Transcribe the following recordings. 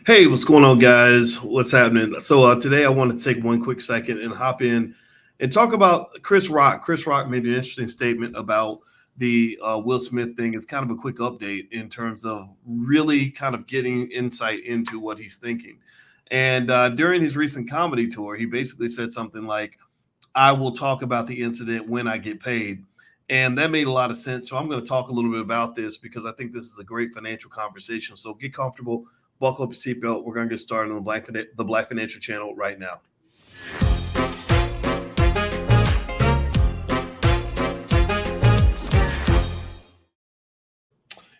Hey, what's going on, guys? What's happening? So today I want to take one quick second and hop in and talk about Chris Rock. Chris Rock made an interesting statement about the Will Smith thing. It's kind of a quick update in terms of really kind of getting insight into what he's thinking. And during his recent comedy tour, he basically said something like, I will talk about the incident when I get paid. And that made a lot of sense. So I'm going to talk a little bit about this because I think this is a great financial conversation. So get comfortable, buckle up your seatbelt. We're going to get started on the Black Financial Channel right now.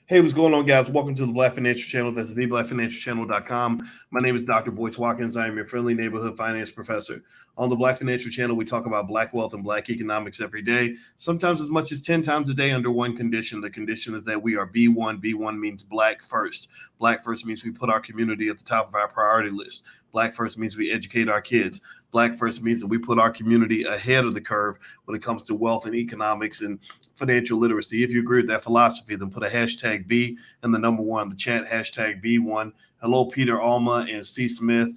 Hey, what's going on, guys? Welcome to the Black Financial Channel. That's theblackfinancialchannel.com. My name is Dr. Boyce Watkins. I am your friendly neighborhood finance professor. On the Black Financial Channel, we talk about Black wealth and Black economics every day, sometimes as much as 10 times a day under one condition. The condition is that we are B1. B1 means Black first. Black first means we put our community at the top of our priority list. Black first means we educate our kids. Black first means that we put our community ahead of the curve when it comes to wealth and economics and financial literacy. If you agree with that philosophy, then put a hashtag B and the number one in the chat, hashtag B1. Hello, Peter Alma and C. Smith.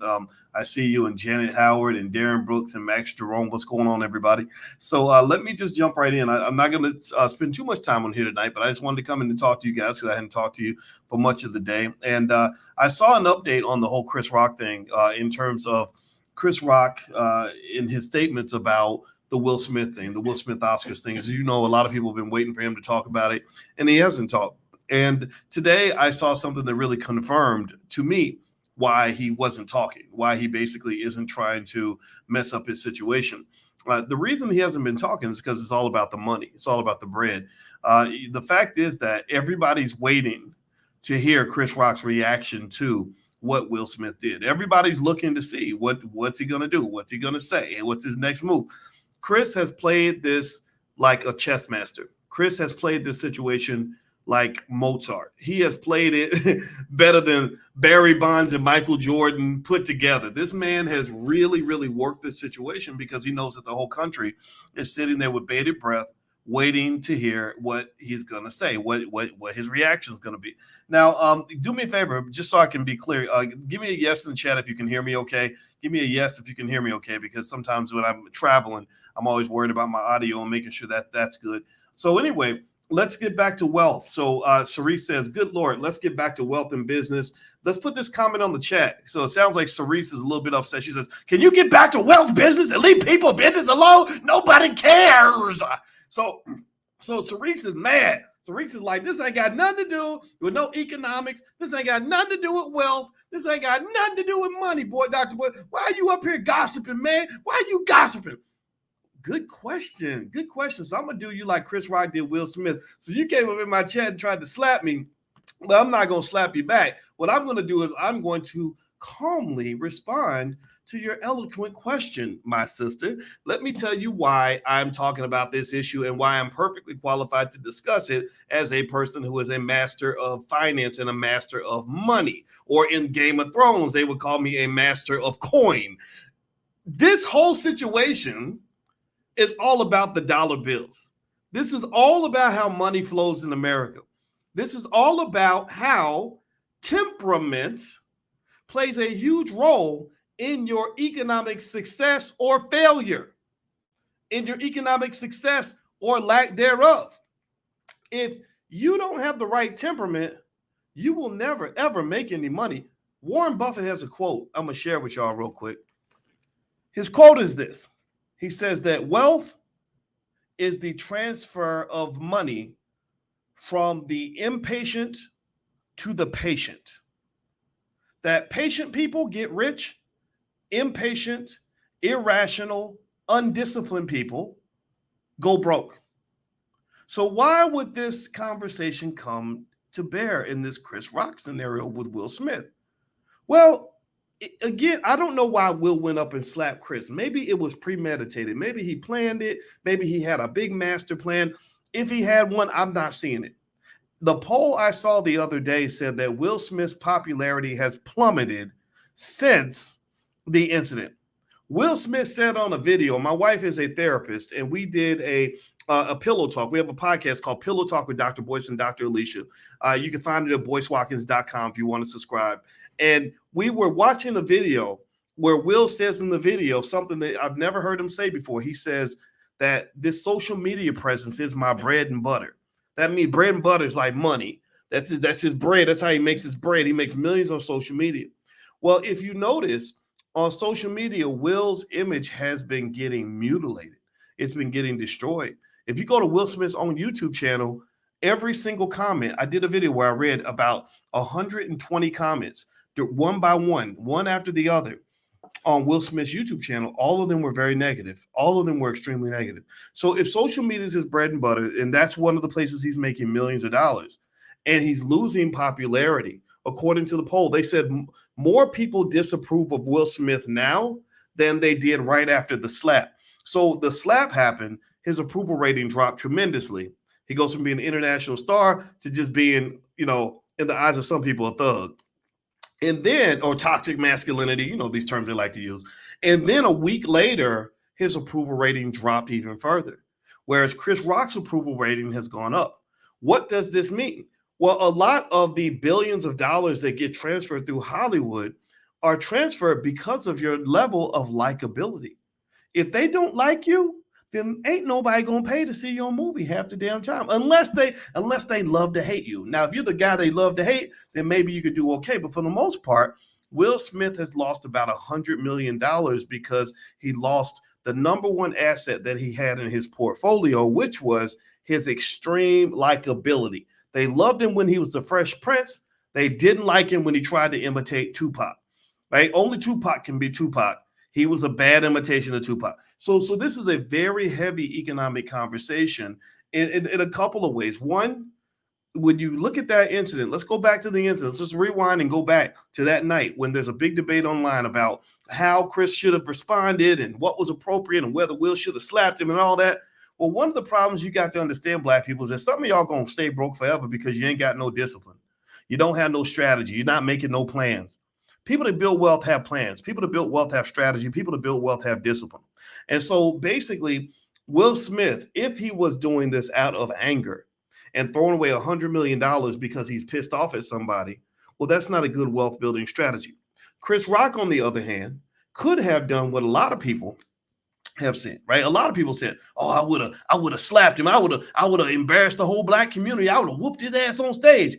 I see you, and Janet Howard and Darren Brooks and Max Jerome. What's going on, everybody? So let me just jump right in. I'm not going to spend too much time on here tonight, but I just wanted to come in and talk to you guys because I hadn't talked to you for much of the day. And I saw an update on the whole Chris Rock thing in terms of Chris Rock in his statements about the Will Smith thing, the Will Smith Oscars thing. As you know, a lot of people have been waiting for him to talk about it, and he hasn't talked. And today I saw something that really confirmed to me why he wasn't talking, why he basically isn't trying to mess up his situation. The reason he hasn't been talking is because it's all about the money. It's all about the bread. The fact is that everybody's waiting to hear Chris Rock's reaction to what Will Smith did. Everybody's looking to see what's he going to do? What's he going to say? And what's his next move? Chris has played this like a chess master. Chris has played this situation like Mozart. He has played it better than Barry Bonds and Michael Jordan put together. This man has really, really worked this situation because he knows that the whole country is sitting there with bated breath, waiting to hear what he's going to say, what his reaction is going to be. Now, do me a favor, just so I can be clear. Give me a yes in the chat if you can hear me okay. Give me a yes if you can hear me okay, because sometimes when I'm traveling, I'm always worried about my audio and making sure that that's good. So anyway, let's get back to wealth. So Cerise says, good Lord, let's get back to wealth and business. Let's put this comment on the chat. So it sounds like Cerise is a little bit upset. She says, can you get back to wealth business and leave people business alone? Nobody cares. So Cerise is mad. Cerise is like, this ain't got nothing to do with no economics. This ain't got nothing to do with wealth. This ain't got nothing to do with money, boy, Dr. Boy. Why are you up here gossiping, man? Why are you gossiping? Good question. Good question. So I'm going to do you like Chris Rock did Will Smith. So you came up in my chat and tried to slap me, but I'm not going to slap you back. What I'm going to do is I'm going to calmly respond to your eloquent question, my sister. Let me tell you why I'm talking about this issue and why I'm perfectly qualified to discuss it as a person who is a master of finance and a master of money. Or in Game of Thrones, they would call me a master of coin. This whole situation is all about the dollar bills. This is all about how money flows in America. This is all about how temperament plays a huge role in your economic success or failure, in your economic success or lack thereof. If you don't have the right temperament, you will never, ever make any money. Warren Buffett has a quote I'm going to share with y'all real quick. His quote is this. He says that wealth is the transfer of money from the impatient to the patient. That patient people get rich, impatient, irrational, undisciplined people go broke. So why would this conversation come to bear in this Chris Rock scenario with Will Smith? Well, again, I don't know why Will went up and slapped Chris. Maybe it was premeditated. Maybe he planned it. Maybe he had a big master plan. If he had one, I'm not seeing it. The poll I saw the other day said that Will Smith's popularity has plummeted since the incident. Will Smith said on a video, my wife is a therapist, and we did a a pillow talk. We have a podcast called Pillow Talk with Dr. Boyce and Dr. Alicia. You can find it at boycewatkins.com if you want to subscribe. And we were watching a video where Will says in the video something that I've never heard him say before. He says that this social media presence is my bread and butter. That means bread and butter is like money. That's his bread. That's how he makes his bread. He makes millions on social media. Well, if you notice on social media, Will's image has been getting mutilated. It's been getting destroyed. If you go to Will Smith's own YouTube channel, every single comment, I did a video where I read about 120 comments, one by one after the other on Will Smith's YouTube channel. All of them were very negative. All of them were extremely negative. So if social media is his bread and butter, and that's one of the places he's making millions of dollars, and he's losing popularity, according to the poll, they said more people disapprove of Will Smith now than they did right after the slap. So the slap happened, his approval rating dropped tremendously. He goes from being an international star to just being, in the eyes of some people, a thug. And then, or toxic masculinity, these terms they like to use. And then a week later, his approval rating dropped even further, whereas Chris Rock's approval rating has gone up. What does this mean? Well, a lot of the billions of dollars that get transferred through Hollywood are transferred because of your level of likability. If they don't like you, then ain't nobody gonna pay to see your movie half the damn time, unless they love to hate you. Now, if you're the guy they love to hate, then maybe you could do okay. But for the most part, Will Smith has lost about $100 million because he lost the number one asset that he had in his portfolio, which was his extreme likability. They loved him when he was the Fresh Prince. They didn't like him when he tried to imitate Tupac. Right? Only Tupac can be Tupac. He was a bad imitation of Tupac. So this is a very heavy economic conversation in a couple of ways. One, when you look at that incident, let's go back to the incident. Let's just rewind and go back to that night when there's a big debate online about how Chris should have responded and what was appropriate and whether Will should have slapped him and all that. Well, one of the problems you got to understand, Black people, is that some of y'all going to stay broke forever because you ain't got no discipline. You don't have no strategy. You're not making no plans. People that build wealth have plans. People that build wealth have strategy. People that build wealth have discipline. And so basically, Will Smith, if he was doing this out of anger and throwing away $100 million because he's pissed off at somebody, well, that's not a good wealth building strategy. Chris Rock, on the other hand, could have done what a lot of people have said, right? A lot of people said, "Oh, I would have slapped him. I would have embarrassed the whole Black community. I would have whooped his ass on stage."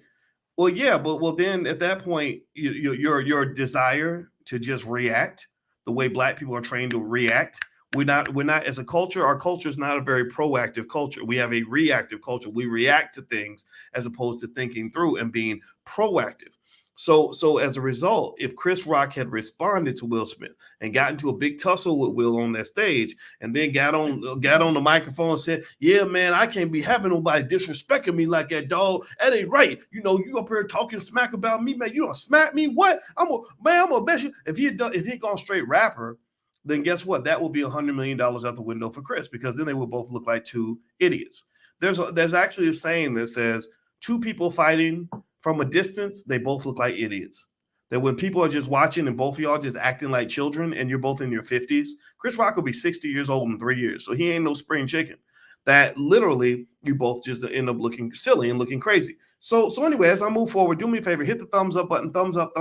Well, yeah, but then at that point, your desire to just react the way Black people are trained to react. We're not as a culture. Our culture is not a very proactive culture. We have a reactive culture. We react to things as opposed to thinking through and being proactive. So as a result, if Chris Rock had responded to Will Smith and got into a big tussle with Will on that stage, and then got on the microphone and said, "Yeah, man, I can't be having nobody disrespecting me like that, dog. That ain't right. You up here talking smack about me, man. You don't smack me. What? I'm gonna bet you." If he gone straight rapper, then guess what? That will be $100 million out the window for Chris, because then they will both look like two idiots. There's actually a saying that says two people fighting from a distance, they both look like idiots. That when people are just watching and both of y'all just acting like children and you're both in your 50s, Chris Rock will be 60 years old in 3 years. So he ain't no spring chicken. That literally you both just end up looking silly and looking crazy. So anyway, as I move forward, do me a favor, hit the thumbs up button, thumbs up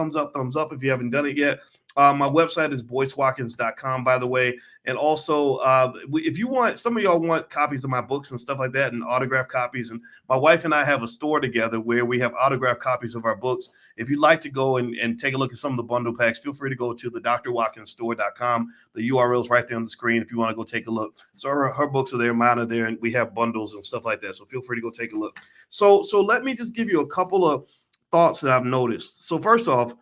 if you haven't done it yet. My website is boycewatkins.com, by the way. And also, if you want, some of y'all want copies of my books and stuff like that and autographed copies. And my wife and I have a store together where we have autographed copies of our books. If you'd like to go and take a look at some of the bundle packs, feel free to go to the drwatkinsstore.com. The URL is right there on the screen if you want to go take a look. So her books are there, mine are there, and we have bundles and stuff like that. So feel free to go take a look. So let me just give you a couple of thoughts that I've noticed. So first off,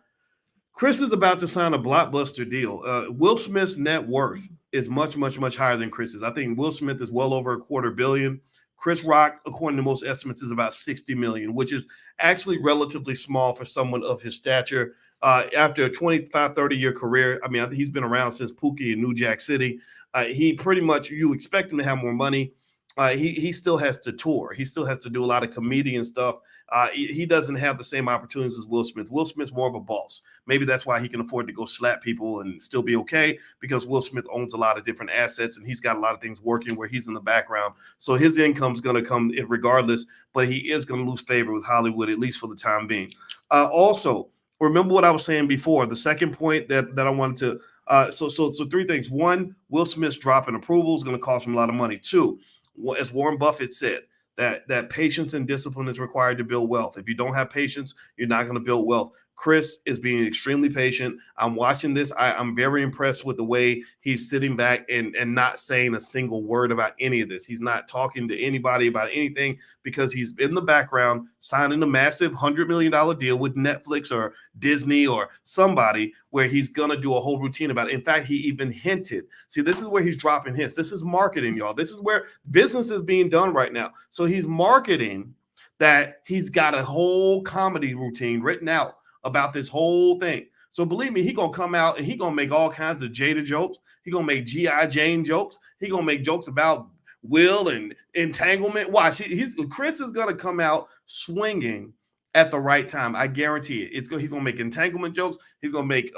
Chris is about to sign a blockbuster deal. Will Smith's net worth is much, much, much higher than Chris's. I think Will Smith is well over $250 million. Chris Rock, according to most estimates, is about $60 million, which is actually relatively small for someone of his stature. After a 25, 30-year career, I mean, he's been around since Pookie in New Jack City. He pretty much, you expect him to have more money. he still has to tour. He still has to do a lot of comedian stuff. He doesn't have the same opportunities as Will Smith. Will Smith's more of a boss. Maybe that's why he can afford to go slap people and still be okay, because Will Smith owns a lot of different assets and he's got a lot of things working where he's in the background. So his income's going to come regardless, but he is going to lose favor with Hollywood, at least for the time being. Also, remember what I was saying before. The second point that I wanted to so three things. One, Will Smith's drop in approval is going to cost him a lot of money. Two, as Warren Buffett said, that patience and discipline is required to build wealth. If you don't have patience, you're not going to build wealth. Chris is being extremely patient. I'm watching this. I'm very impressed with the way he's sitting back and not saying a single word about any of this. He's not talking to anybody about anything because he's in the background signing a massive $100 million deal with Netflix or Disney or somebody where he's going to do a whole routine about it. In fact, he even hinted. See, this is where he's dropping hints. This is marketing, y'all. This is where business is being done right now. So he's marketing that he's got a whole comedy routine written out about this whole thing. So believe me, he gonna come out and he gonna make all kinds of Jada jokes. He gonna make G.I. Jane jokes. He gonna make jokes about Will and entanglement. Watch, Chris is gonna come out swinging at the right time. I guarantee it. He's gonna make entanglement jokes. He's gonna make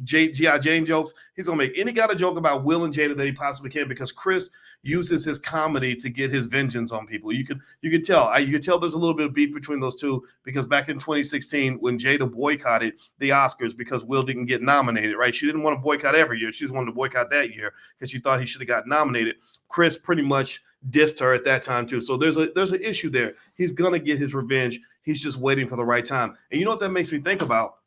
G.I. Jane jokes. He's gonna make any kind of joke about Will and Jada that he possibly can, because Chris uses his comedy to get his vengeance on people. You could tell there's a little bit of beef between those two, because back in 2016 when Jada boycotted the Oscars because Will didn't get nominated, right? She didn't want to boycott every year. She just wanted to boycott that year because she thought he should have got nominated. Chris pretty much dissed her at that time too. So there's an issue there. He's gonna get his revenge. He's just waiting for the right time. And you know what that makes me think about?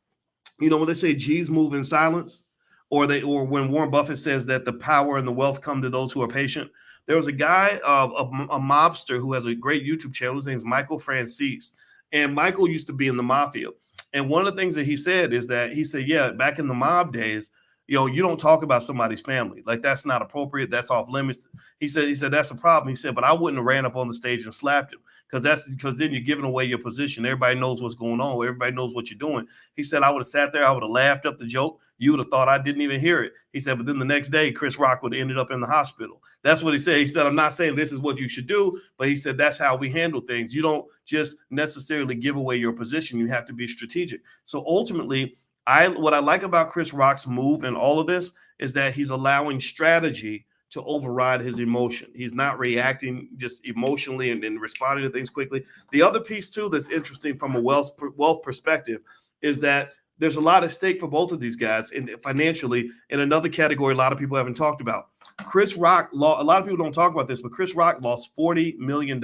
You know, when they say G's move in silence, or when Warren Buffett says that the power and the wealth come to those who are patient. There was a guy, a mobster who has a great YouTube channel. His name is Michael Francis. And Michael used to be in the mafia. And one of the things that he said is that yeah, back in the mob days, you know, you don't talk about somebody's family. Like, that's not appropriate. That's off limits. He said that's a problem. He said, but I wouldn't have ran up on the stage and slapped him, because then you're giving away your position. Everybody knows what's going on. Everybody knows what you're doing. He said, I would have sat there. I would have laughed up the joke. You would have thought I didn't even hear it. He said, but then the next day, Chris Rock would have ended up in the hospital. That's what he said. He said, I'm not saying this is what you should do, but he said, that's how we handle things. You don't just necessarily give away your position. You have to be strategic. So ultimately, what I like about Chris Rock's move and all of this is that he's allowing strategy to override his emotion. He's not reacting just emotionally and responding to things quickly. The other piece too that's interesting from a wealth perspective is that there's a lot at stake for both of these guys, and financially. In another category, a lot of people haven't talked about. Chris Rock, a lot of people don't talk about this, but Chris Rock lost $40 million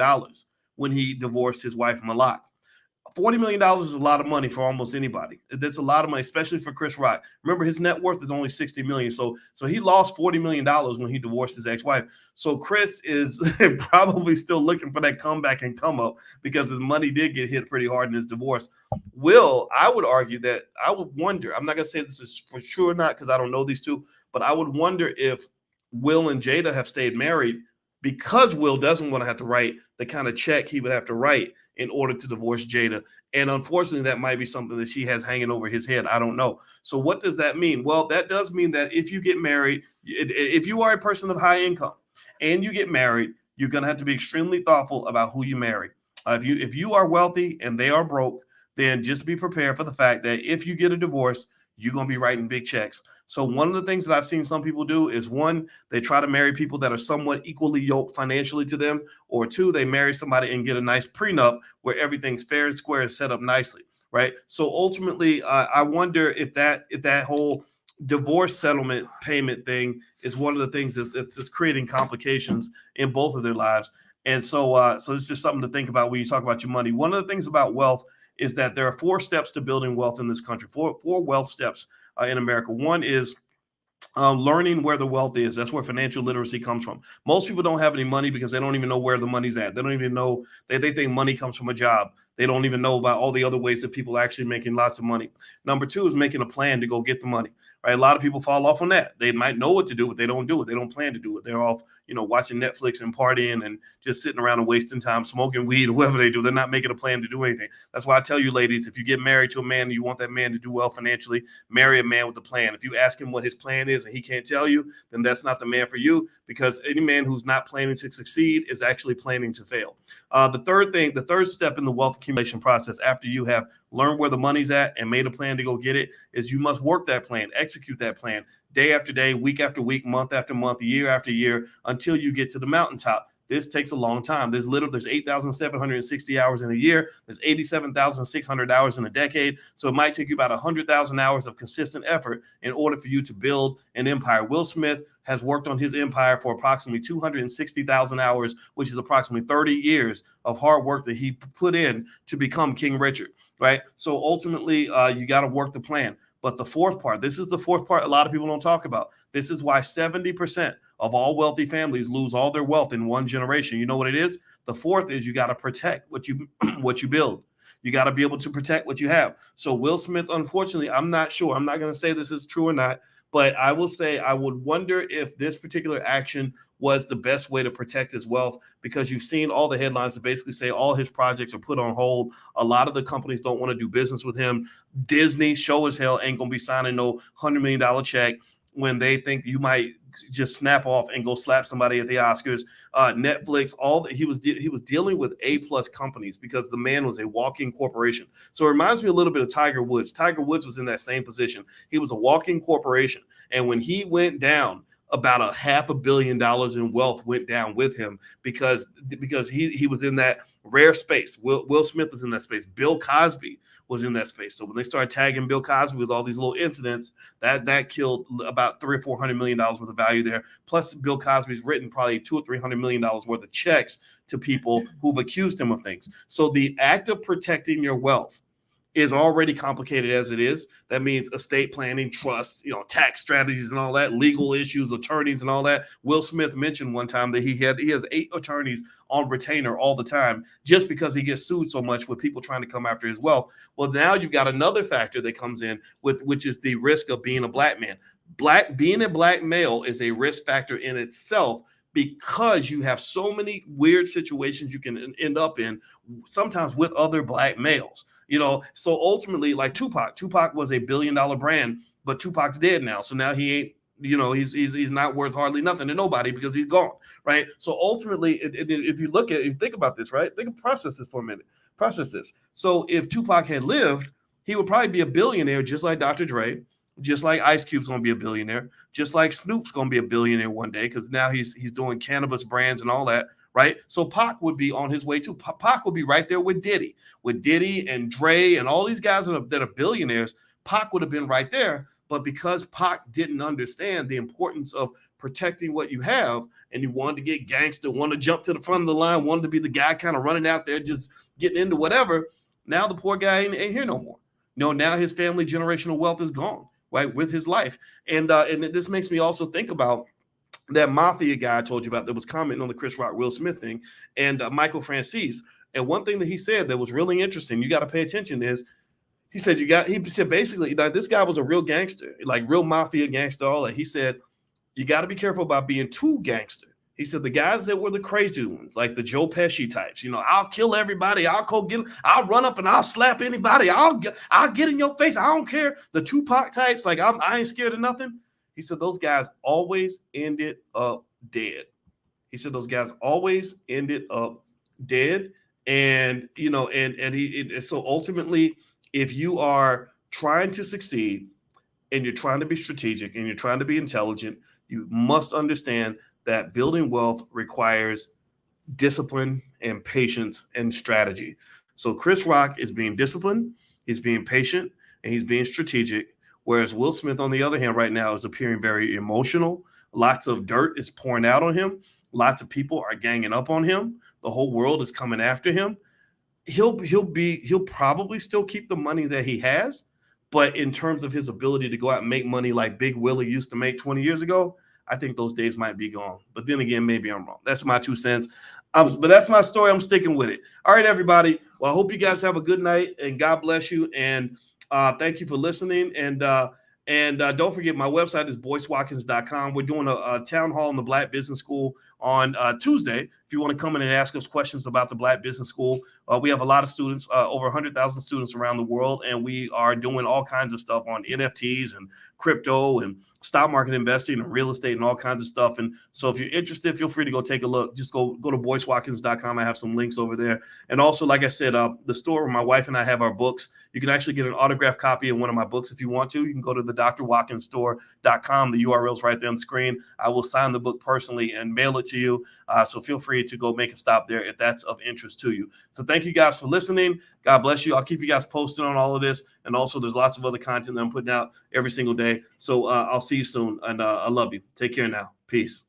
when he divorced his wife Malak. $40 million is a lot of money for almost anybody. That's a lot of money, especially for Chris Rock. Remember, his net worth is only $60 million. So he lost $40 million when he divorced his ex-wife. So Chris is probably still looking for that comeback and come up, because his money did get hit pretty hard in his divorce. Will, I would argue that I would wonder, I'm not going to say this is for sure or not, because I don't know these two, but I would wonder if Will and Jada have stayed married because Will doesn't want to have to write the kind of check he would have to write in order to divorce Jada. And unfortunately, that might be something that she has hanging over his head. I don't know. So what does that mean? Well, that does mean that if you get married, if you are a person of high income and you get married, you're going to have to be extremely thoughtful about who you marry. If you are wealthy and they are broke, then just be prepared for the fact that if you get a divorce, you're going to be writing big checks. So one of the things that I've seen some people do is, one, they try to marry people that are somewhat equally yoked financially to them, or two, they marry somebody and get a nice prenup where everything's fair and square and set up nicely, right? So ultimately, I wonder if that whole divorce settlement payment thing is one of the things that's creating complications in both of their lives. And so it's just something to think about when you talk about your money. One of the things about wealth is that there are 4 steps to building wealth in this country, four wealth steps in America. One is learning where the wealth is. That's where financial literacy comes from. Most people don't have any money because they don't even know where the money's at. They don't even know, they think money comes from a job. They don't even know about all the other ways that people are actually making lots of money. Number two is making a plan to go get the money, right? A lot of people fall off on that. They might know what to do, but they don't do it. They don't plan to do it. They're off, watching Netflix and partying and just sitting around and wasting time, smoking weed or whatever they do. They're not making a plan to do anything. That's why I tell you, ladies, if you get married to a man and you want that man to do well financially, marry a man with a plan. If you ask him what his plan is and he can't tell you, then that's not the man for you, because any man who's not planning to succeed is actually planning to fail. The third step in the wealth accumulation process, after you have learned where the money's at and made a plan to go get it, is you must work that plan, execute that plan day after day, week after week, month after month, year after year, until you get to the mountaintop. This takes a long time. There's 8,760 hours in a year. There's 87,600 hours in a decade. So it might take you about 100,000 hours of consistent effort in order for you to build an empire. Will Smith has worked on his empire for approximately 260,000 hours, which is approximately 30 years of hard work that he put in to become King Richard, right? So ultimately, you got to work the plan. But the fourth part, this is the fourth part a lot of people don't talk about. This is why 70% of all wealthy families lose all their wealth in one generation. You know what it is? The fourth is you got to protect what you build. You got to be able to protect what you have. So Will Smith, unfortunately, I'm not sure. I'm not going to say this is true or not, but I will say I would wonder if this particular action was the best way to protect his wealth, because you've seen all the headlines that basically say all his projects are put on hold. A lot of the companies don't want to do business with him. Disney, show as hell, ain't going to be signing no $100 million check when they think you might just snap off and go slap somebody at the Oscars. Netflix, he was dealing with A-plus companies because the man was a walking corporation. So it reminds me a little bit of Tiger Woods. Tiger Woods was in that same position. He was a walking corporation. And when he went down, about $500 million in wealth went down with him because he was in that rare space. Will Smith was in that space. Bill Cosby was in that space. So when they started tagging Bill Cosby with all these little incidents, that killed about $300 or $400 million worth of value there. Plus, Bill Cosby's written probably $200 or $300 million worth of checks to people who've accused him of things. So the act of protecting your wealth is already complicated as it is. That means estate planning, trusts, tax strategies and all that, legal issues, attorneys and all that. Will Smith mentioned one time that he has 8 attorneys on retainer all the time just because he gets sued so much with people trying to come after his wealth. Well, now you've got another factor that comes in with, which is the risk of being a black man. Being a black male is a risk factor in itself, because you have so many weird situations you can end up in, sometimes with other black males. So ultimately, like Tupac was a $1 billion brand, but Tupac's dead now. So now he ain't, he's not worth hardly nothing to nobody because he's gone, right? So ultimately, if you think about this, right? Process this for a minute. Process this. So if Tupac had lived, he would probably be a billionaire, just like Dr. Dre, just like Ice Cube's going to be a billionaire, just like Snoop's going to be a billionaire one day, because now he's doing cannabis brands and all that. Right. So Pac would be on his way too. Pac would be right there with Diddy and Dre and all these guys that are billionaires. Pac would have been right there. But because Pac didn't understand the importance of protecting what you have, and he wanted to get gangster, wanted to jump to the front of the line, wanted to be the guy kind of running out there, just getting into whatever. Now the poor guy ain't here no more. Now his family generational wealth is gone, right, with his life. And this makes me also think about that mafia guy I told you about that was commenting on the Chris Rock Will Smith thing, and Michael Francis. And one thing that he said that was really interesting, you got to pay attention, is he said basically that this guy was a real gangster, like real mafia gangster, all that. He said, you got to be careful about being too gangster. He said the guys that were the crazy ones, like the Joe Pesci types, I'll kill everybody, I'll run up and I'll slap anybody, I'll get in your face, I don't care. The Tupac types, like I ain't scared of nothing. He said those guys always ended up dead. He said those guys always ended up dead. And, so ultimately, if you are trying to succeed and you're trying to be strategic and you're trying to be intelligent, you must understand that building wealth requires discipline and patience and strategy. So Chris Rock is being disciplined, he's being patient, and he's being strategic. Whereas Will Smith, on the other hand, right now is appearing very emotional. Lots of dirt is pouring out on him. Lots of people are ganging up on him. The whole world is coming after him. He'll probably still keep the money that he has, but in terms of his ability to go out and make money like Big Willie used to make 20 years ago, I think those days might be gone. But then again, maybe I'm wrong. That's my 2 cents. But that's my story. I'm sticking with it. All right, everybody. Well, I hope you guys have a good night, and God bless you. And thank you for listening. And don't forget, my website is boycewatkins.com. We're doing a town hall in the Black Business School on Tuesday. If you want to come in and ask us questions about the Black Business School, we have a lot of students, over 100,000 students around the world, and we are doing all kinds of stuff on NFTs and crypto and stock market investing and real estate and all kinds of stuff. And so if you're interested, feel free to go take a look. Just go to boycewatkins.com. I have some links over there. And also, like I said, the store where my wife and I have our books, you can actually get an autographed copy of one of my books if you want to. You can go to the drwatkinsstore.com. The URL is right there on the screen. I will sign the book personally and mail it to you. So feel free to go make a stop there if that's of interest to you. So thank you guys for listening. God bless you. I'll keep you guys posted on all of this. And also, there's lots of other content that I'm putting out every single day. So I'll see you soon. And I love you. Take care now. Peace.